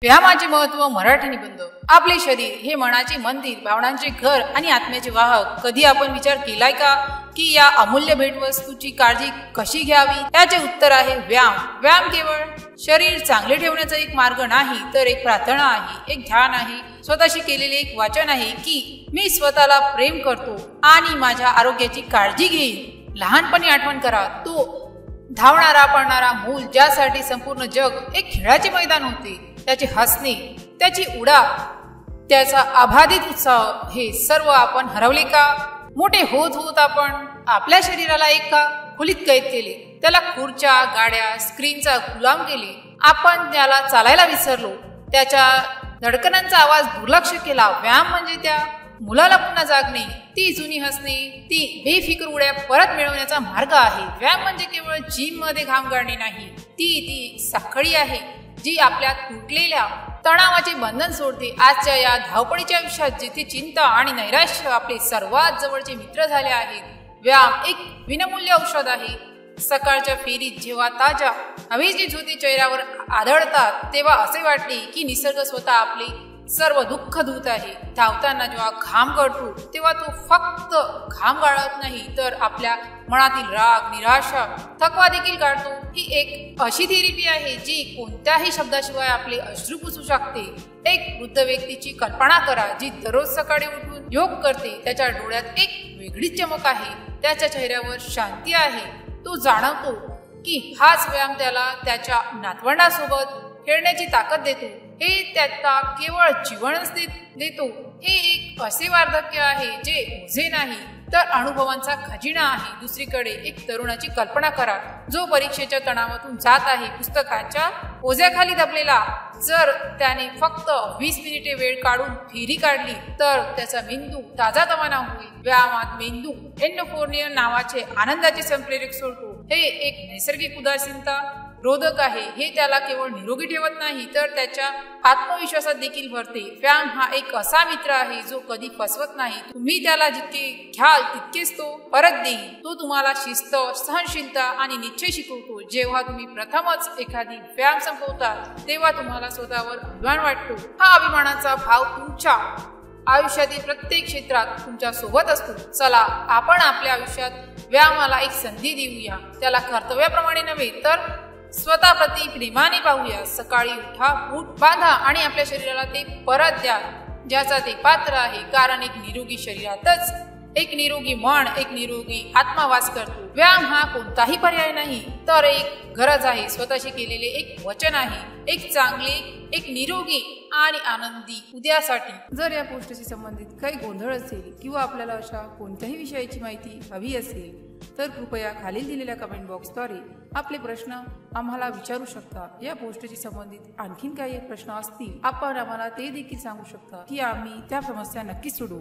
व्यायामाचे महत्व मराठी निबंध। आपले शरीर हे मनाचे मंदिर, भावनांचे घर आणि आत्म्याचे वाहक। कधी आपण विचार केलाय का की या अमूल्य भेटवस्तूची काळजी कशी घ्यावी? याचे उत्तर आहे व्यायाम। व्यायाम केवळ शरीर चांगले ठेवण्याचा एक मार्ग नाही, तर एक प्रार्थना आहे, एक ध्यान आहे, स्वतःशी केलेले एक वाचन आहे की मी स्वतःला प्रेम करतो आणि माझ्या आरोग्याची काळजी घेईन। लहानपणी आठवण करा, तो धावणारा पळणारा मूल ज्यासाठी संपूर्ण जग एक खेळाचे मैदान होते। त्याचे हसणे, त्याची उडाव, त्याचा अबाधित उत्साह हे सर्व आपण हरवले का? मोठे होत होत आपण आपल्या शरीराला एका खोलीत कैद केले, त्याला खुर्च्या, गाड्या, स्क्रीनचा गुलाम केले। आपण त्याला चालायला विसरलो, त्याच्या धडकनांचा आवाज दुर्लक्ष केला। व्यायाम म्हणजे त्या मुलाला पुन्हा जागणे, ती जुनी हसणे, ती बेफिकर उड्या परत मिळवण्याचा मार्ग आहे। व्यायाम म्हणजे केवळ जिम मध्ये घाम गाळणे नाही, ती साखळी आहे जी आपल्या तुटलेल्या तणावाचे बंधन सोडते। आजच्या या धावपळीच्या आयुष्यात जिथे चिंता आणि नैराश्य आपले सर्वात जवळचे मित्र झाले आहेत, व्यायाम एक विनामूल्य औषध आहे। सकाळच्या फेरीत जेव्हा ताज्या हवेची झोती चेहऱ्यावर आदळतात, तेव्हा असे वाटते की निसर्ग स्वतः आपले सर्व दुःख धुत आहे। धावताना जेव्हा घाम गळतो, तेव्हा तो फक्त घाम गाळत नाही, तर आपल्या मनातील राग, निराशा, थकवा देखील काढतो। ही एक अशी थेरपी आहे जी कोणत्याही शब्दाशिवाय आपले अश्रू पुसू शकते। एक वृद्ध व्यक्तीची कल्पना करा जी दररोज सकाळी उठून योग करते। त्याच्या डोळ्यात एक वेगळीच चमक आहे, त्याच्या चेहऱ्यावर शांती आहे। तो जाणवतो की हाच व्यायाम त्याला त्याच्या नातवंडासोबत खेळण्याची ताकद देतो। हे त्याला केवळ जीवनच देतो। हे एक असे वार्धक्य आहे जे ओझे नाही, तर अनुभवांचा खजिना आहे। दुसरीकडे एक तरुणाची कल्पना करा जो परीक्षेच्या तणावातून जात आहे, पुस्तकाच्या ओझ्याखाली दबलेला। जर त्याने फक्त 20 मिनिटे वेळ काढून फेरी काढली, तर त्याचा मेंदू ताजातवाना होईल। व्यायामात मेंदू एंडोर्फिन नावाचे आनंदाचे संप्रेरक सोडतो। हे एक नैसर्गिक उदासीनता रोधक आहे। हे त्याला केवळ निरोगी ठेवत नाही, तर त्याच्या आत्मविश्वासात देखील भरते। व्यायाम हा एक असा मित्र आहे जो कधी फसवत नाही। तुम्ही त्याला जितके घ्याल तितकेच तो परत देईल। तो तुम्हाला शिस्त, सहनशीलता आणि निश्चय शिकवतो। जेव्हा तुम्ही प्रथमच एखादी व्यायाम संपवता, तेव्हा तुम्हाला स्वतःवर अभिमान वाटतो। हा अभिमानाचा भाव तुमच्या आयुष्यातील प्रत्येक क्षेत्रात तुमच्या सोबत असतो। चला, आपण आपल्या आयुष्यात व्यायामाला एक संधी देऊया। त्याला कर्तव्याप्रमाणे नव्हे, तर स्वतःप्रती प्रेमाने पाहूया। सकाळी उठा, बूट बांधा आणि आपल्या शरीराला ते परत द्या ज्याचा ते पात्र आहे, कारण एक निरोगी शरीरातच एक निरोगी मन, एक निरोगी आत्मा वास करतो। व्यायाम हा कोणताही पर्याय नाही, तर एक गरज आहे, स्वतःशी केलेले एक वचन आहे, एक चांगले, एक निरोगी आणि आनंदी उद्यासाठी। जर या पोस्टशी संबंधित काही गोंधळ असेल किंवा आपल्याला अशा कोणत्याही विषयाची माहिती हवी असेल, तर कृपया खालील दिलेल्या कमेंट बॉक्सद्वारे आपले प्रश्न आम्हाला विचारू शकता। या पोस्टशी संबंधित आणखीन काही प्रश्न असतील, आपण आम्हाला ते देखील सांगू शकता की आम्ही त्या समस्या नक्कीच सोडवू।